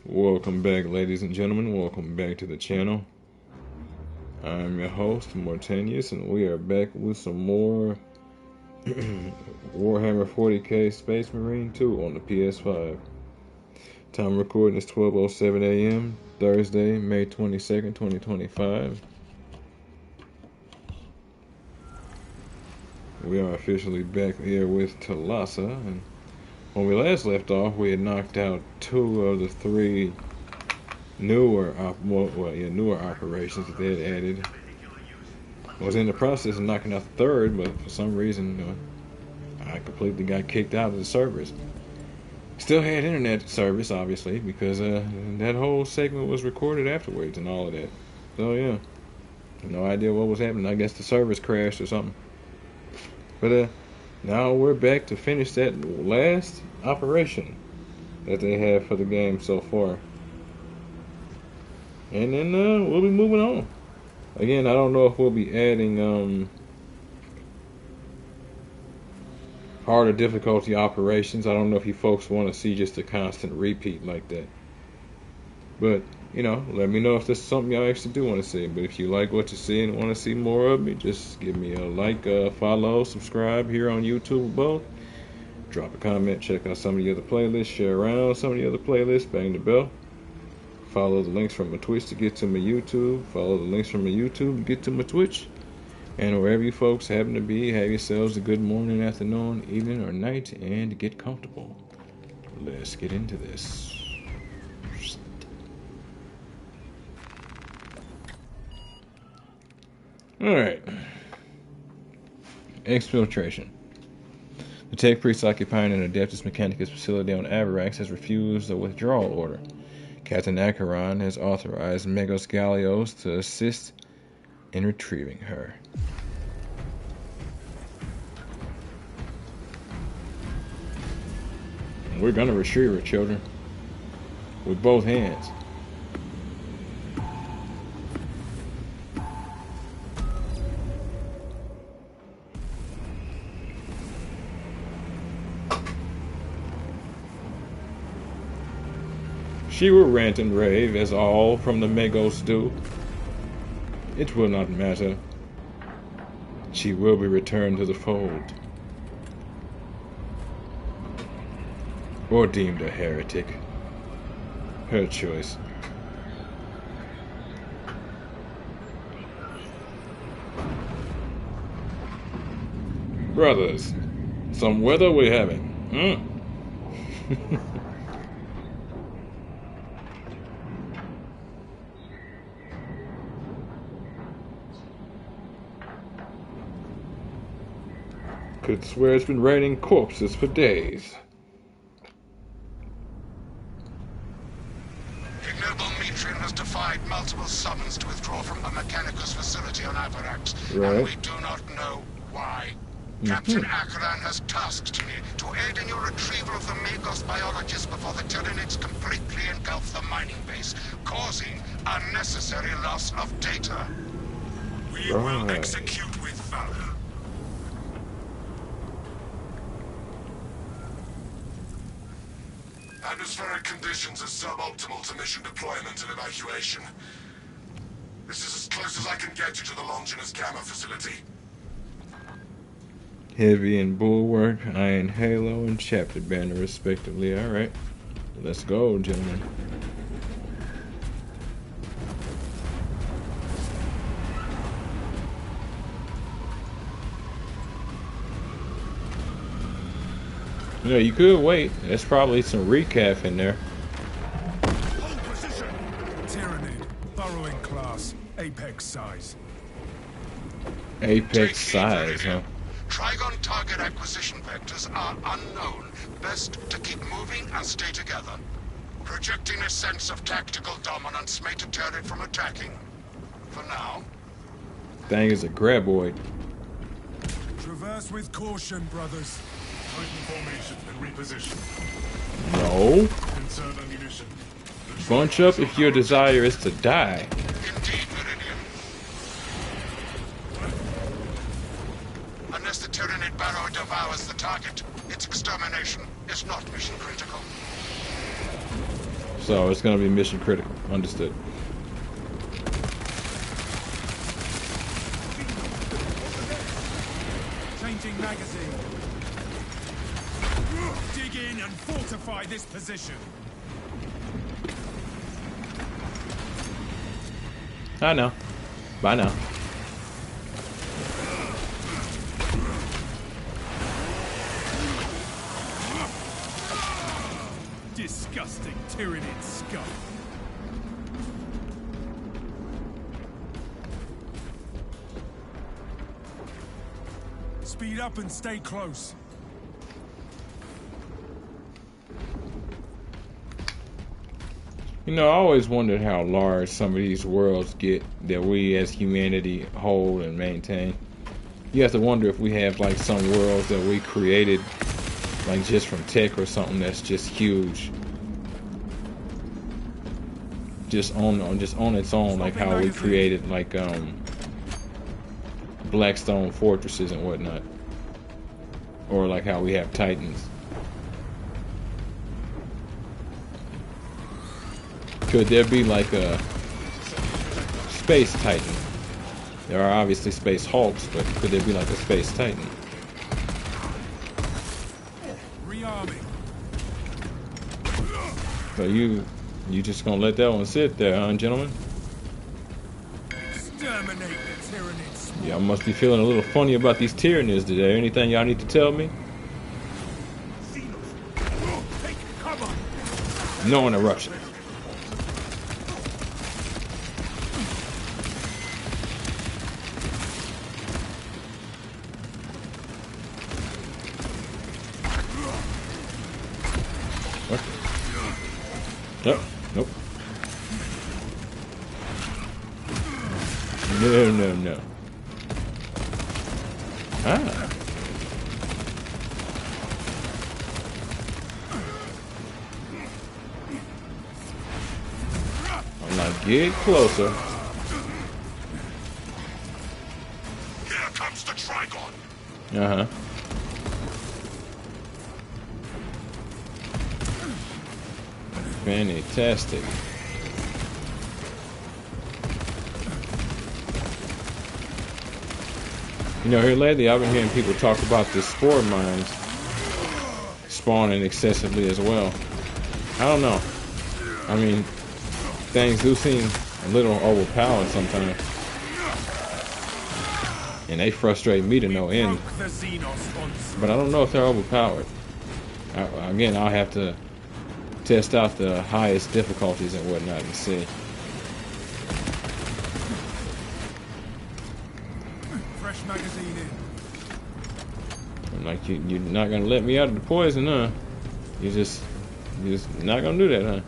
Welcome back, ladies and gentlemen. Welcome back to the channel. I'm your host, Mortanius, and we are back with some more Warhammer 40k Space Marine 2 on the PS5. Time recording is 12:07 a.m. Thursday, May 22nd, 2025. We are officially back here with Talassa, and when we last left off, we had knocked out two of the three newer operations that they had added. I was in the process of knocking out the third, but for some reason, I completely got kicked out of the servers. Still had internet service, obviously, because that whole segment was recorded afterwards and all of that. So yeah, no idea what was happening. I guess the servers crashed or something. But now we're back to finish that last operation that they have for the game so far. And then we'll be moving on. Again, I don't know if we'll be adding harder difficulty operations. I don't know if you folks want to see just a constant repeat like that. But, let me know if this is something y'all actually do want to see. But if you like what you see and want to see more of me, just give me a like, follow, subscribe here on YouTube above. Drop a comment, check out some of the other playlists, share around some of the other playlists, bang the bell. Follow the links from my Twitch to get to my YouTube. Follow the links from my YouTube to get to my Twitch. And wherever you folks happen to be, have yourselves a good morning, afternoon, evening, or night, and get comfortable. Let's get into this. Alright. Exfiltration. The tech priest occupying an Adeptus Mechanicus facility on Avarax has refused a withdrawal order. Captain Acheron has authorized Megos Gallios to assist in retrieving her. We're gonna retrieve her, children. With both hands. She will rant and rave, as all from the Megos do. It will not matter. She will be returned to the fold. Or deemed a heretic. Her choice. Brothers, some weather we're having. Could swear it's been raining corpses for days. Ignoble Metrian has defied multiple summons to withdraw from the Mechanicus facility on Avarax, right. And we do not know why. Captain Acheron has tasked me to aid in your retrieval of the Megos biologists before the Tyranids completely engulf the mining base, causing unnecessary loss of data. We will execute with valor. Atmospheric conditions are suboptimal to mission deployment and evacuation. This is as close as I can get you to the Longinus Gamma facility. Heavy and Bulwark, Iron Halo, and Chapter Banner, respectively. Alright. Let's go, gentlemen. You could wait. There's probably some recap in there. Hold position. Tyranid, burrowing class, apex size. Apex size, huh? Trygon target acquisition vectors are unknown. Best to keep moving and stay together. Projecting a sense of tactical dominance may deter it from attacking. For now. Thing is a graboid. Traverse with caution, brothers. Tighten formation and reposition. No. Insert ammunition. Bunch up if your desire is to die. Indeed, Viridian. Unless the Tyranid Barrow devours the target, its extermination is not mission critical. So it's gonna be mission critical. Understood. Changing magazine. Dig in and fortify this position. I know. Bye now. Disgusting Tyranid scum. Speed up and stay close. You know, I always wondered how large some of these worlds get that we as humanity hold and maintain. You have to wonder if we have like some worlds that we created like just from tech or something that's just huge. Just on its own, like how we created like Blackstone fortresses and whatnot. Or like how we have Titans. Could there be like a space Titan? There are obviously space Hulks, but could there be like a space Titan? Rearming. So you just gonna let that one sit there, huh, gentlemen? Exterminate the Tyranids. Y'all must be feeling a little funny about these Tyranids today. Anything y'all need to tell me? Take cover. No interruption. What? Nope. Nope. No. Ah. I'm not getting closer. Here comes the Trygon. Uh-huh. Fantastic. You know, here lately I've been hearing people talk about the spore mines spawning excessively as well. I don't know. I mean, things do seem a little overpowered sometimes. And they frustrate me to no end. But I don't know if they're overpowered. Again, I'll have to test out the highest difficulties and whatnot and see. Fresh magazine in. I'm like, you're not gonna let me out of the poison, huh? You're just not gonna do that, huh?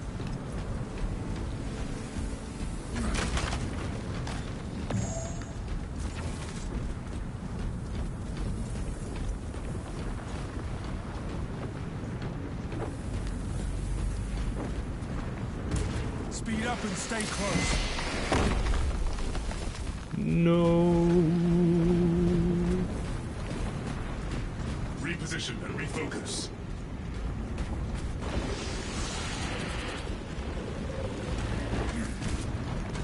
Speed up and stay close. No. Reposition and refocus.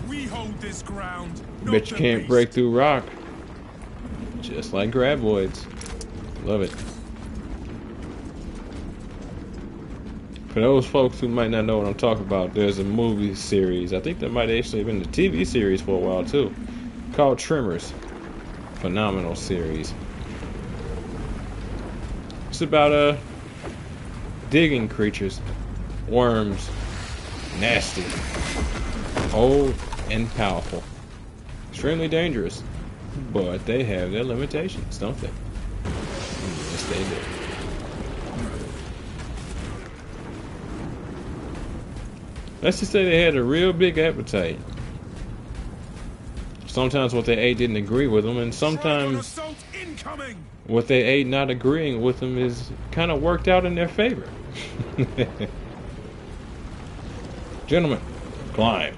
We hold this ground. not Bet you the can't beast. break through rock. Just like graboids. Love it. For those folks who might not know what I'm talking about, there's a movie series. I think there might actually have been a TV series for a while too, called Tremors. Phenomenal series. It's about digging creatures, worms, nasty, old and powerful, extremely dangerous, but they have their limitations, don't they? Yes, they do. Let's just say they had a real big appetite. Sometimes what they ate didn't agree with them, and Trygon sometimes assault incoming. what they ate not agreeing with them is kind of worked out in their favor. Gentlemen, climb.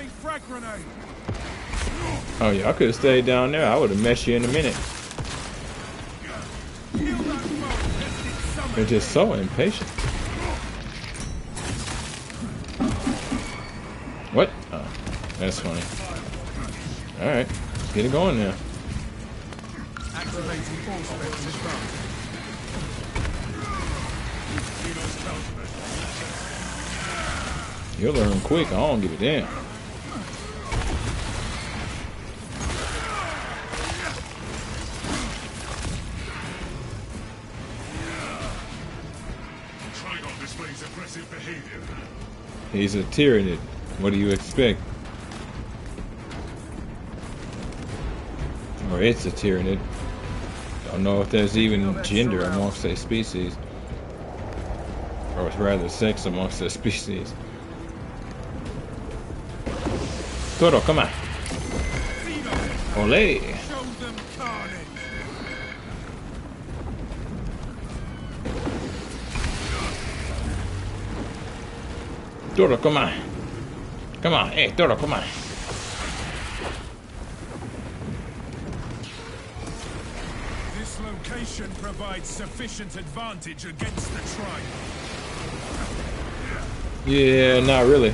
Incoming frag grenade. Oh yeah, I could have stayed down there. I would have met you in a minute. Kill that foe. Lest it summon. They're just so impatient. What? Oh, that's funny. Alright, let's get it going now. Activating all specs advanced. You'll learn quick. I don't give a damn. Trygon displays aggressive behavior. He's a tyrannid. What do you expect? Or it's a tyrannid. Don't know if there's even gender amongst their species. Or it's rather sex amongst their species. Toro, come on. Ole. Show them carnage. Toro, come on. Come on. Hey, Toro, come on. This location provides sufficient advantage against the Trygon. Yeah, not really.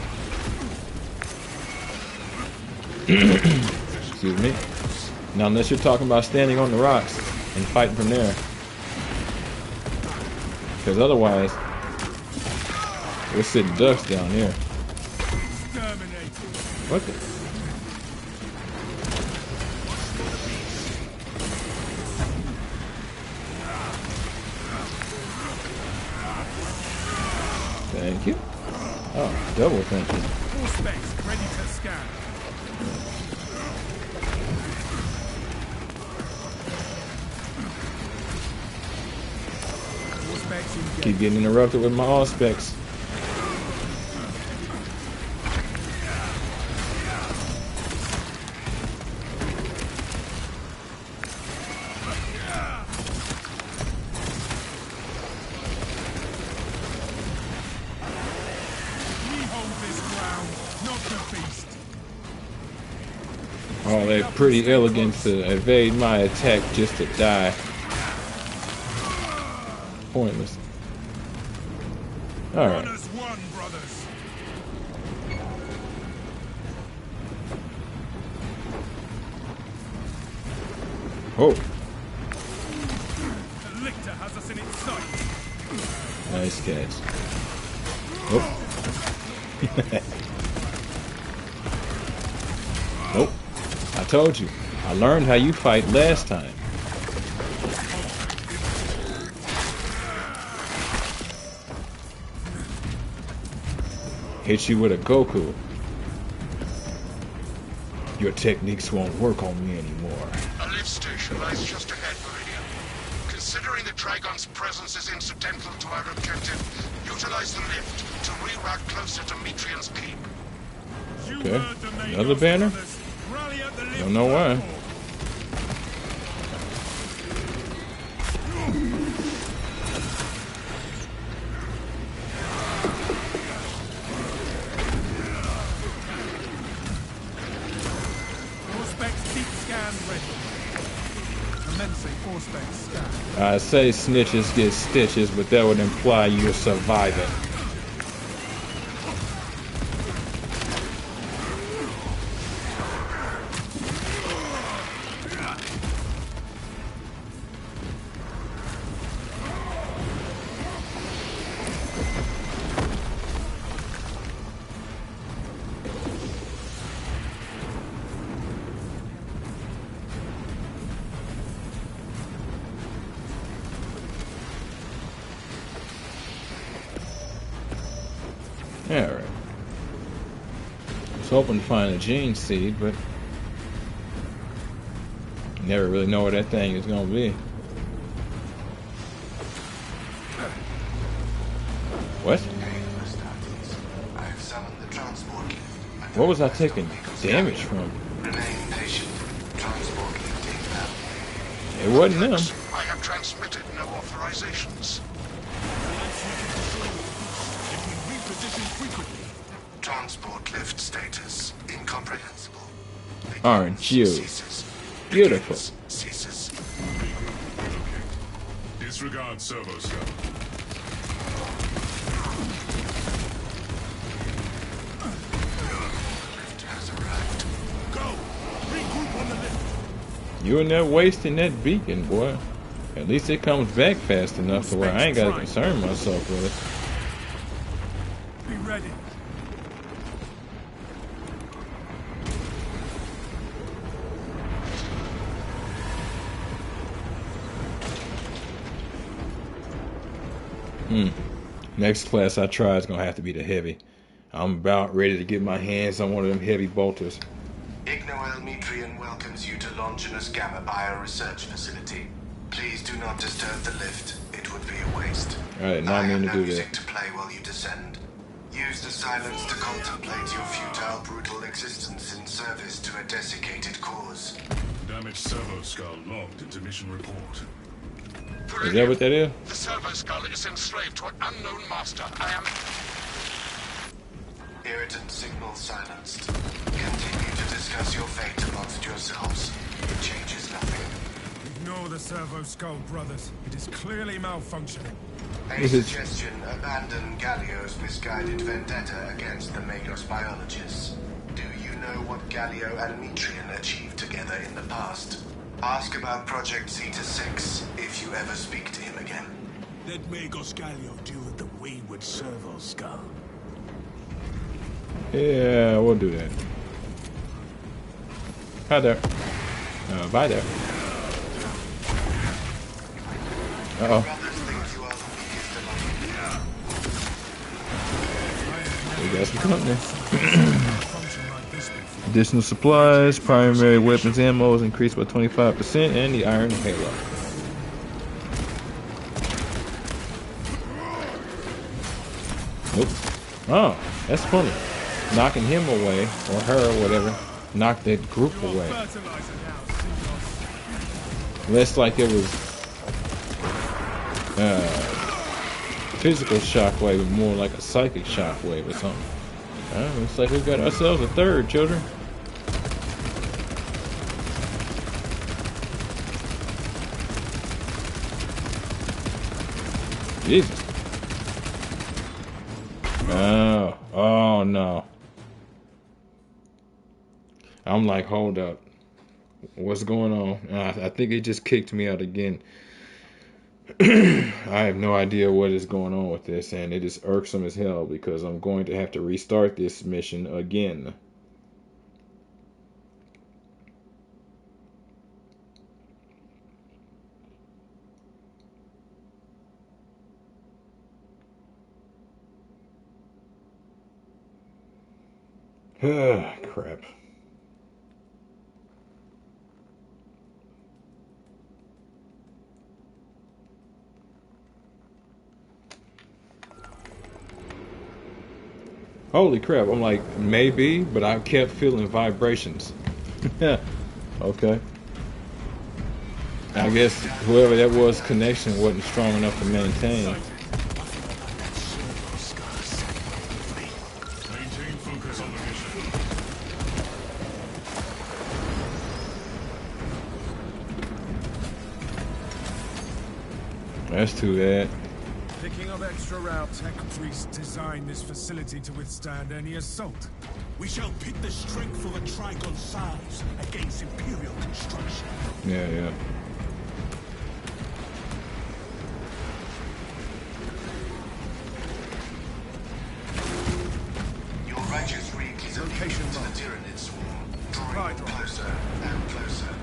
Excuse me. Now, unless you're talking about standing on the rocks and fighting from there. Because otherwise, we're sitting ducks down here. Exterminated. What the? Thank you. Oh, double thank you. All specs ready to scan. All specs engaged. Keep getting interrupted with my all specs. We hold this ground, not the beast. Oh, they're pretty elegant to evade my attack just to die. Pointless. Alright. Honors one, brothers. Oh, The lictor has us in its sight. nice catch. Oh. Nope. I told you. I learned how you fight last time. Hit you with a Goku. Your techniques won't work on me anymore. A lift station lies just ahead, Meridian. Considering the Trygon's presence is incidental to our objective, utilize the lift to reroute closer to Metrian's keep. You Okay. heard the name Another of banner? brothers. Rally at the lift Don't know why. platform. All specs deep scan ready. Commencing all specs scan. I say snitches get stitches, but that would imply you're surviving. Alright. I was hoping to find a gene seed, but you never really know where that thing is gonna be. What? I've summoned the transport lift. What was I taking damage from? Remain patient. Transport lift inbound. It wasn't them. I have transmitted no authorizations. Reposition frequently. Transport lift status incorrect. Aren't you? Beautiful. Ceases. Disregard servo skull. Has arrived. Go! Regroup on the lift! You in there wasting that beacon, boy. At least it comes back fast enough to where I ain't gotta concern myself with it. Be ready. Next class I try is gonna have to be the heavy. I'm about ready to get my hands on one of them heavy bolters. Ignoel welcomes you to Longinus Gamma Bio Research Facility. Please do not disturb the lift. It would be a waste. Alright, not mean to no do music that. to play while you descend. Use the silence to contemplate your futile, brutal existence in service to a desiccated cause. Damaged servo skull logged into mission report. Is that what that is? The servo skull is enslaved to an unknown master. I am... Irritant signal silenced. Continue to discuss your fate amongst yourselves. It changes nothing. Ignore the servo skull, brothers. It is clearly malfunctioning. A suggestion, abandon Gallio's misguided vendetta against the Magos biologists. Do you know what Gallio and Metrian achieved together in the past? Ask about Project Zeta-6 if you ever speak to him again. Let Magos Gallio deal with the wayward servo skull. Yeah, we'll do that. Hi there. Bye there. Uh-oh. Brothers think you are the weakest among you. We got some company. Additional supplies, primary weapons ammo is increased by 25%, and the iron halo. Nope. Oh, that's funny. Knocking him away, or her, or whatever, knocked that group away. Less like it was physical shockwave, but more like a psychic shockwave or something. Looks like we got ourselves a third, children. Jesus. Oh no. I'm like, hold up. What's going on? I think it just kicked me out again. I have no idea what is going on with this, and it is irksome as hell because I'm going to have to restart this mission again. Crap. Holy crap, I'm like, maybe, but I kept feeling vibrations. Okay. I guess whoever that was, connection wasn't strong enough to maintain. Maintain focus on the mission. That's too bad. Picking up extra routes, Tech Priests designed this facility to withstand any assault. We shall pit the strength of a Trygon size against Imperial construction. Yeah. Your righteous reek is a beacon to the Tyranid swarm, drawing you closer and closer.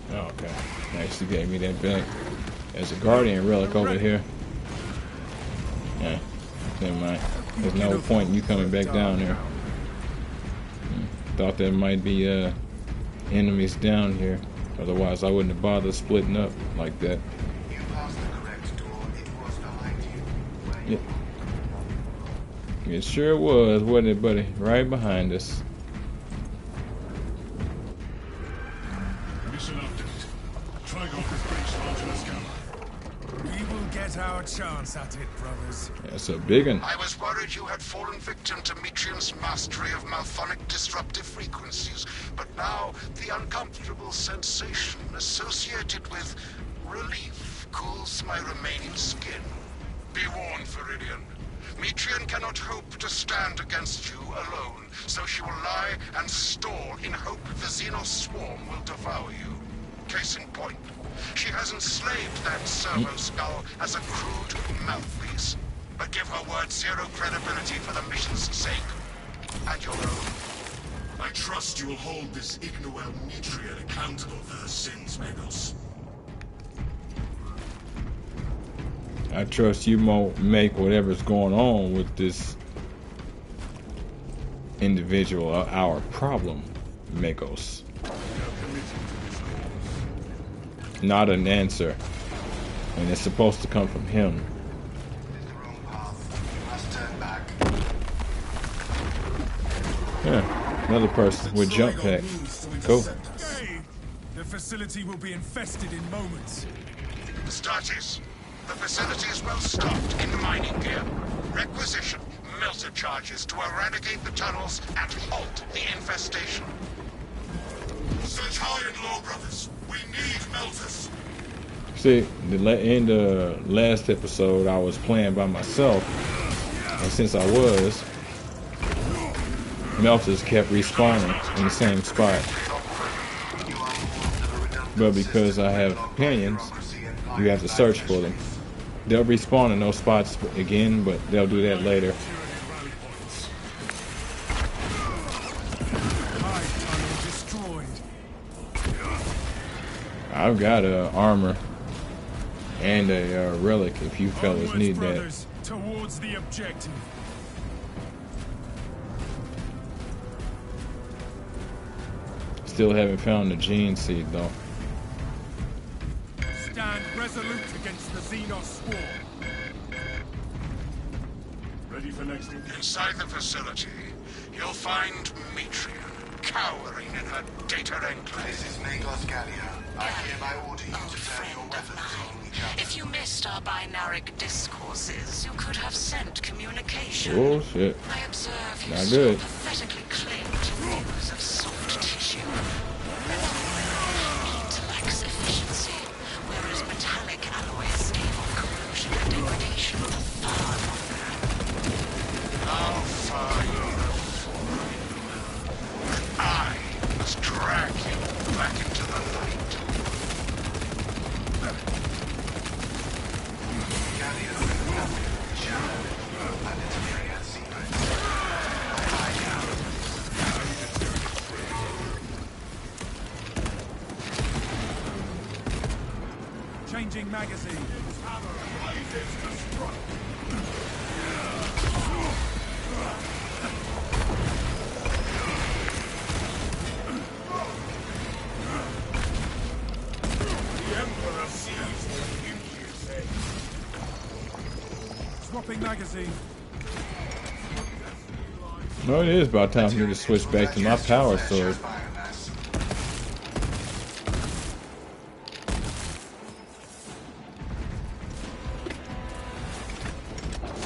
Okay. Actually gave me that back. There's a Guardian relic over here. Yeah, never mind. There's no point in you coming back down there. Thought there might be enemies down here. Otherwise, I wouldn't have bothered splitting up like that. You passed the correct door. It was behind you. It sure was, wasn't it, buddy? Right behind us. Mission update. not our chance at it, brothers. That's a big one. I was worried you had fallen victim to Metrian's mastery of malphonic disruptive frequencies, but now the uncomfortable sensation associated with relief cools my remaining skin. Be warned, Viridian. Metrian cannot hope to stand against you alone, so she will lie and stall in hope the Xenos swarm will devour you. Case in point, she has enslaved that servo skull as a crude mouthpiece. But give her word zero credibility for the mission's sake. And your own. I trust you will hold this Ignoel Metrian accountable for her sins, Magos. I trust you won't make whatever's going on with this individual our problem, Magos. Not an answer. And it's supposed to come from him. Yeah, another person with jump pack. Cool. The facility will be infested in moments. Status. The facility is well stocked in mining gear. Requisition melter charges to eradicate the tunnels and halt the infestation. Search high and low, brothers. We need melters. See, in the last episode, I was playing by myself, and since I was, melters kept respawning in the same spot. But because I have companions, you have to search for them. They'll respawn in those spots again, but they'll do that later. I've got a armor and a relic if you fellas need that. Towards the objective. Still haven't found the gene seed though. Stand resolute against the Xenos swarm. Ready for next engagement. Inside the facility, you'll find Metrian cowering in her data enclave. This is Magos Gallia. I hereby order you to turn your weapons on each other. If you missed our binaric discourses, you could have sent communication. Oh shit. I observe you Not still good. pathetically cling to views of soft tissue. Heat lacks efficiency, whereas metallic alloys stable corrosion and degradation for far longer. How far you have fallen. I must drag you back into the light. Gallia is nothing but a shadow, and its myriad secrets. I am. Changing magazine. Swapping magazine. No, it is about time for me to switch back to my power sword.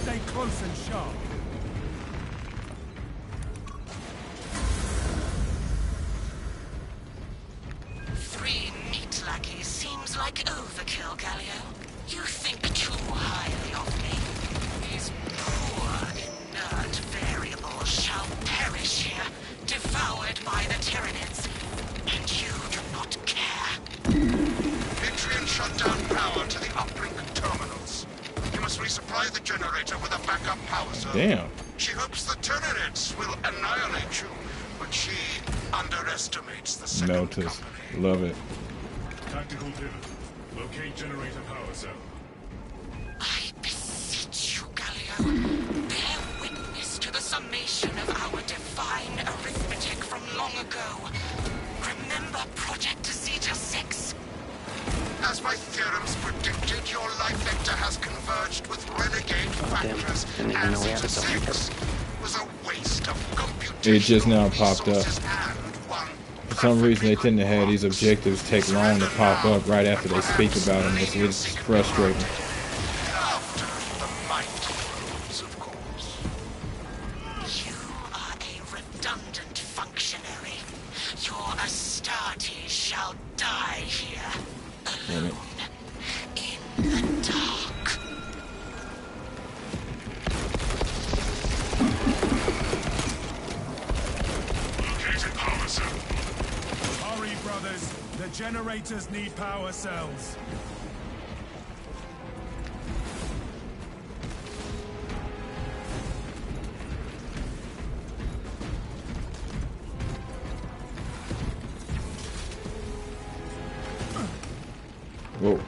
Stay close and sharp. Three meat lackeys seems like overkill, Galio. You think too highly of me. These poor, inert variables shall perish here, devoured by the Tyranids. And you do not care. Metrian shut down power to the uplink terminals. You must resupply the generator with a backup power source. Damn. She hopes the Tyranids will annihilate you, but she underestimates the second Melters. company. Love it. Tactical pivot. Locate generator power cell. I beseech you, Galio, bear witness to the summation of our divine arithmetic from long ago. Remember Project Zeta 6? As my theorems predicted, your life vector has converged with renegade factors, and Zeta 6 was a waste of computational It just now popped up. resources and one For some reason, they tend to have these perfect objectives take long to pop up right after they speak about them. It's frustrating. Now, brothers. The generators need power cells. Whoa.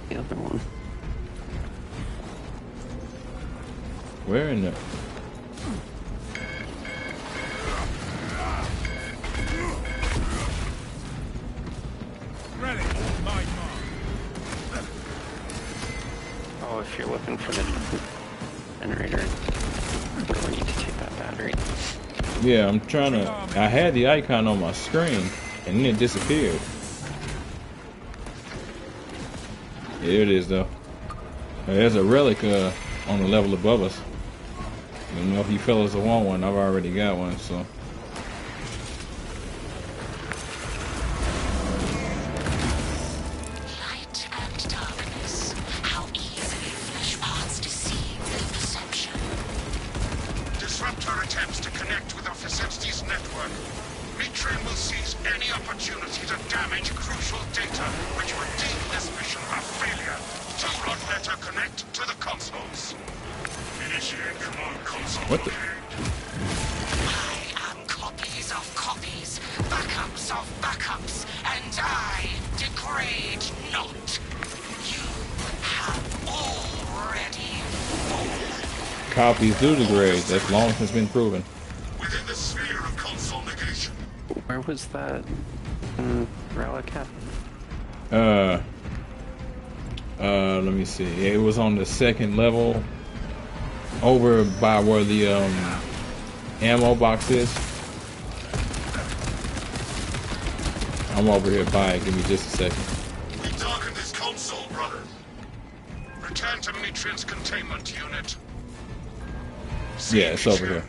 The other one. Where in the... Ready, my mark. Oh, if you're looking for the generator, we need to take that battery. Yeah, I'm trying to... I had the icon on my screen, and then it disappeared. Here it is, though. There's a relic on the level above us. I don't know if you fellas want one. I've already got one, so... Light and darkness. How easily flesh parts deceive their perception. Disrupt her attempts to connect with our facility's network. Mitrian will seize any opportunity to damage crucial data, which would deem this mission a failure. Do not let her connect to the consoles. Initiate command console. What the... I am copies of copies, backups of backups, and I degrade not. You have already fallen. Copies do degrade. That's long since been proven. Within the sphere of console negation. Where was that relic at? Let me see. It was on the second level, over by where the ammo box is. I'm over here by it. Give me just a second. We darkened this console, brother. Return to Mitrian's containment unit. Yeah, it's over here.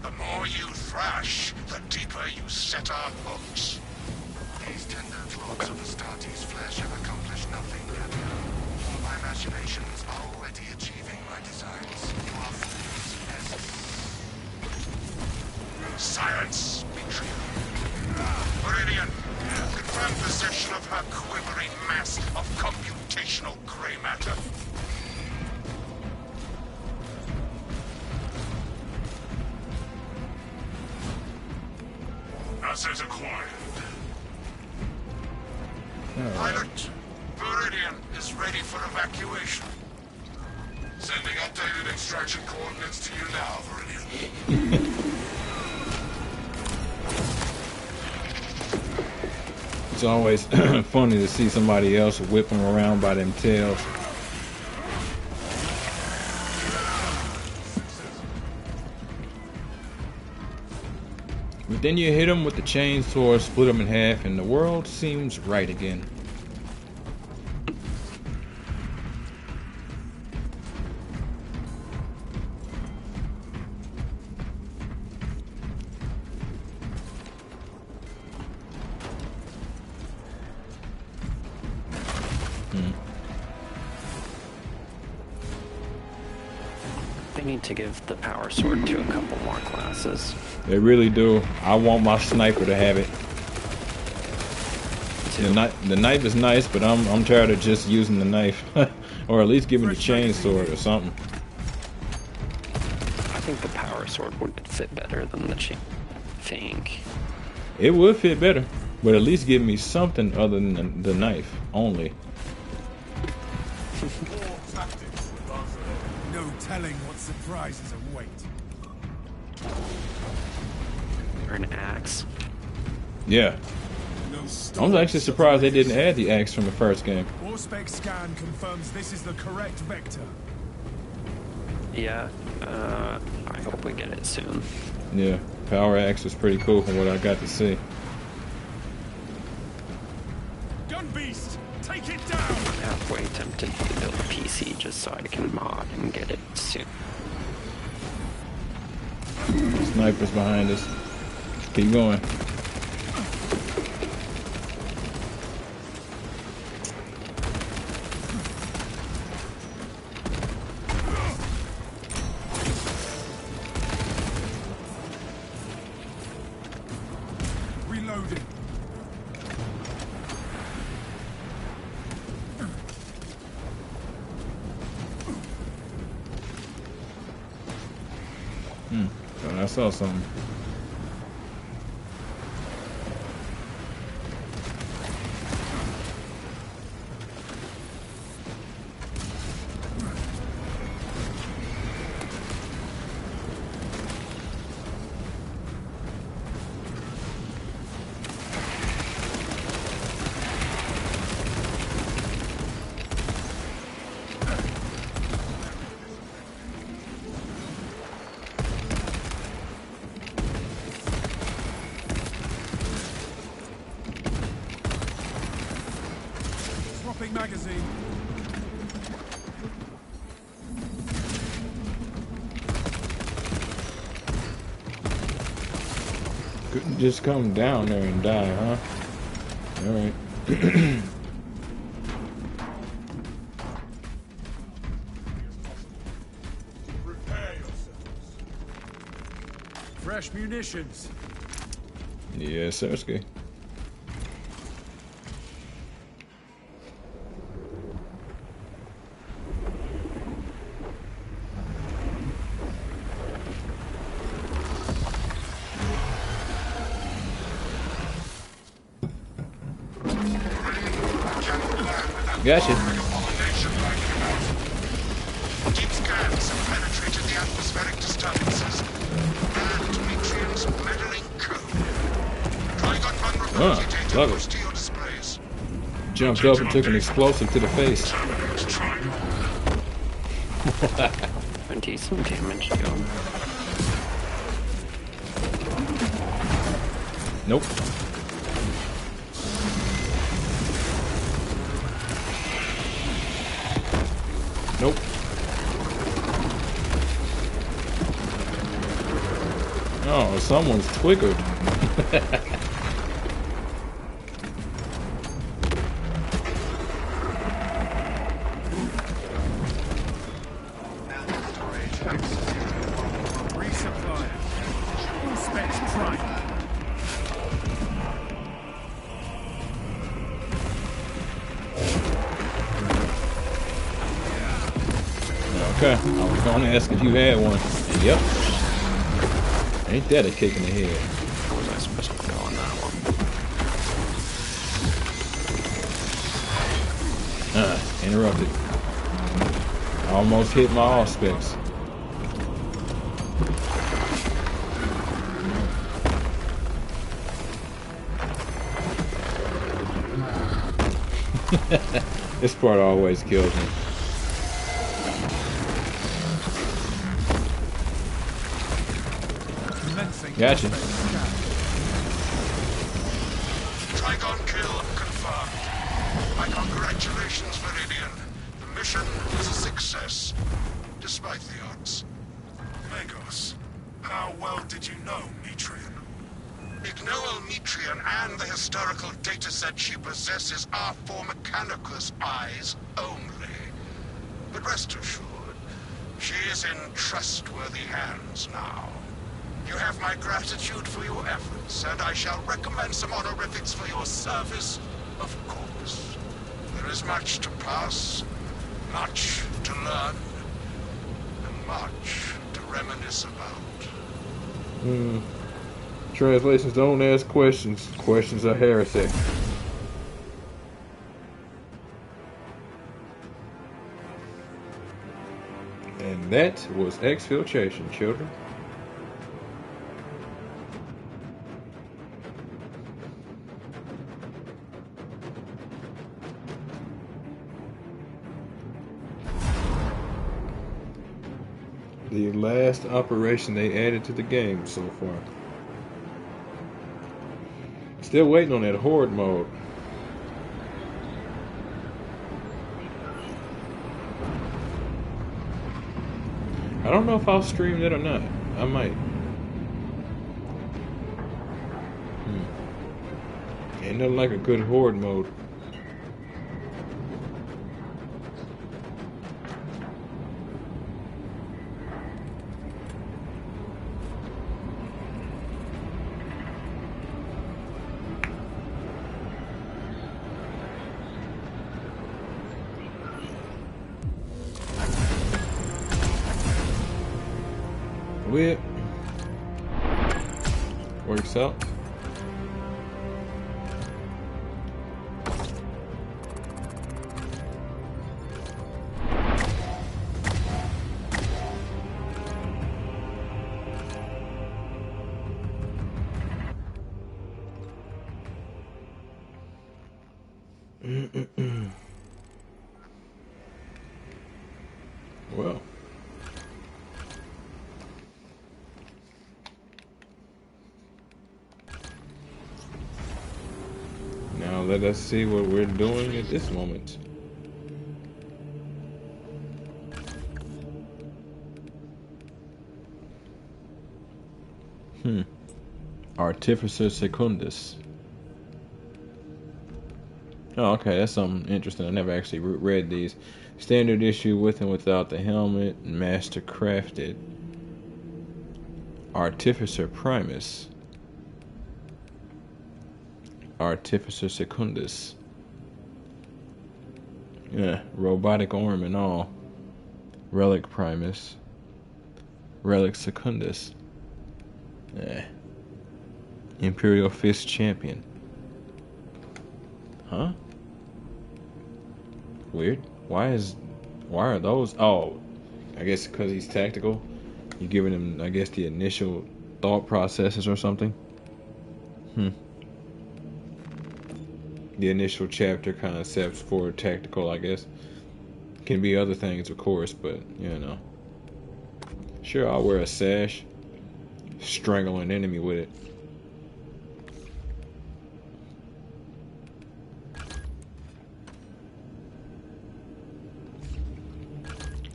The more you thrash, the deeper you set our hooks. These tender claws of Astartes' flesh have accomplished nothing yet. My imagination is already achieving my designs. You are fools, yes. Silence, Mitrian. Meridian, confirm possession of her quivering mass of computational gray matter. Asset acquired. Pilot, Meridian is ready for evacuation. Sending updated extraction coordinates to you now, Viridian. It's always funny to see somebody else whip them around by them tails. But then you hit them with the chainsaw, split them in half, and the world seems right again. They need to give the power sword to a couple more classes. They really do. I want my sniper to have it. The knife is nice, but I'm tired of just using the knife, or at least give me the chainsaw or something. I think the power sword would fit better than the think. It would fit better, but at least give me something other than the knife only. No telling what surprises await. Or an axe. Yeah. No I was actually surprised they didn't add the axe from the first game. Warspec scan confirms this is the correct vector. Yeah, I hope we get it soon. Yeah, power axe was pretty cool from what I got to see. Gun beast, take it down! I'm halfway tempted to build a PC just so I can mod and get it soon. Snipers behind us. Keep going. Thought I saw something. Swapping magazine. Couldn't just come down there and die, huh? Alright. Prepare yourselves. Fresh munitions. Yes, Sirski. Gotcha. Deep scans have penetrated the atmospheric disturbances and Metrium's meddling code. Trygon vulnerability data love it. goes to your displays. Jumped up and took an explosive to the face. 20 some damage to him. Nope. Nope. Oh, someone's twiggered. Resupply. All specs Trygon. Okay, I was gonna ask if you had one. And yep. Ain't that a kick in the head? How was I supposed to go on that one? Interrupted. Almost hit my all specs. This part always kills me. Gotcha. Trygon kill confirmed. My congratulations, Viridian. The mission was a success, despite the odds. Magos, how well did you know Metrian? Ignoel Metrian and the historical dataset she possesses are for Mechanicus eyes only. But rest assured, she is in trustworthy hands now. You have my gratitude for your efforts, and I shall recommend some honorifics for your service, of course. There is much to pass, much to learn, and much to reminisce about. Translations don't ask questions. Questions are heresy. And that was exfiltration, children. The last operation they added to the game so far. Still waiting on that horde mode. I don't know if I'll stream that or not. I might. Ain't nothing like a good horde mode. Whip. works out. Well, now let us see what we're doing at this moment. Artificer Secundus. Oh, okay, that's something interesting. I never actually read these. Standard issue with and without the helmet, master crafted. Artificer Primus. Artificer Secundus. Yeah, robotic arm and all. Relic Primus. Relic Secundus. Yeah. Imperial Fist Champion. Huh? Weird. Why are those? Oh, I guess because he's tactical. You're giving him, I guess, the initial thought processes or something. The initial chapter concepts for tactical, I guess. Can be other things, of course, but you know. Sure, I'll wear a sash. Strangle an enemy with it.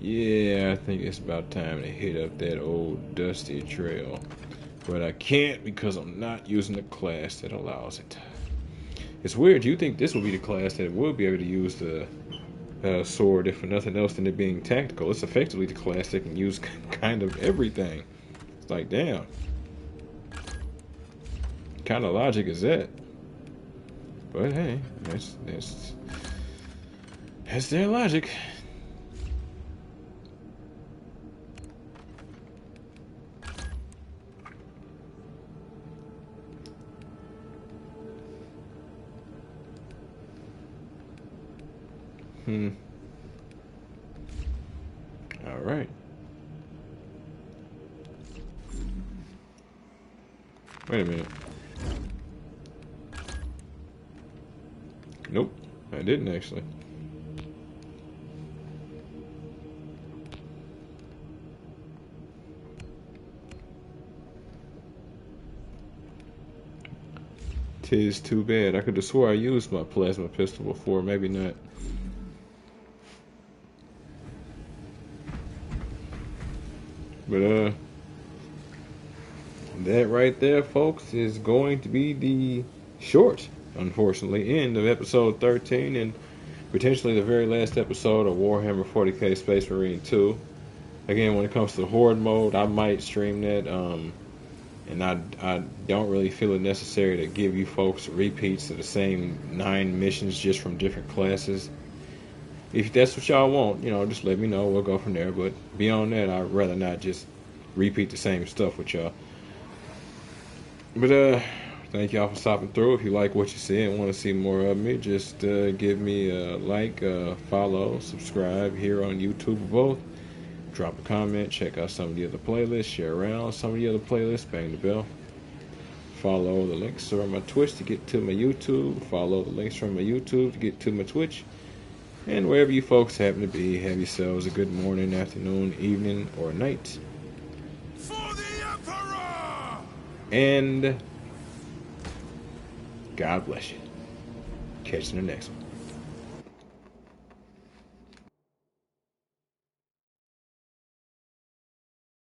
Yeah, I think it's about time to hit up that old dusty trail. But I can't because I'm not using the class that allows it. It's weird, you think this would be the class that would be able to use the sword, if for nothing else than it being tactical. It's effectively the class that can use kind of everything. It's like, damn. What kind of logic is that? But hey, that's their logic. All right. Wait a minute. Nope, I didn't actually. Tis too bad. I could have swore I used my plasma pistol before. Maybe not. But that right there, folks, is going to be the short, unfortunately, end of episode 13 and potentially the very last episode of Warhammer 40k Space Marine 2. Again, when it comes to Horde mode, I might stream that, and I don't really feel it necessary to give you folks repeats of the same 9 missions just from different classes. If that's what y'all want, you know, just let me know. We'll go from there. But beyond that, I'd rather not just repeat the same stuff with y'all. But thank y'all for stopping through. If you like what you see and want to see more of me, just give me a like, follow, subscribe here on YouTube or both. Drop a comment, check out some of the other playlists, share around some of the other playlists, bang the bell. Follow the links from my Twitch to get to my YouTube. Follow the links from my YouTube to get to my Twitch. And wherever you folks happen to be, have yourselves a good morning, afternoon, evening, or night. For the Emperor! And God bless you. Catch you in the next one.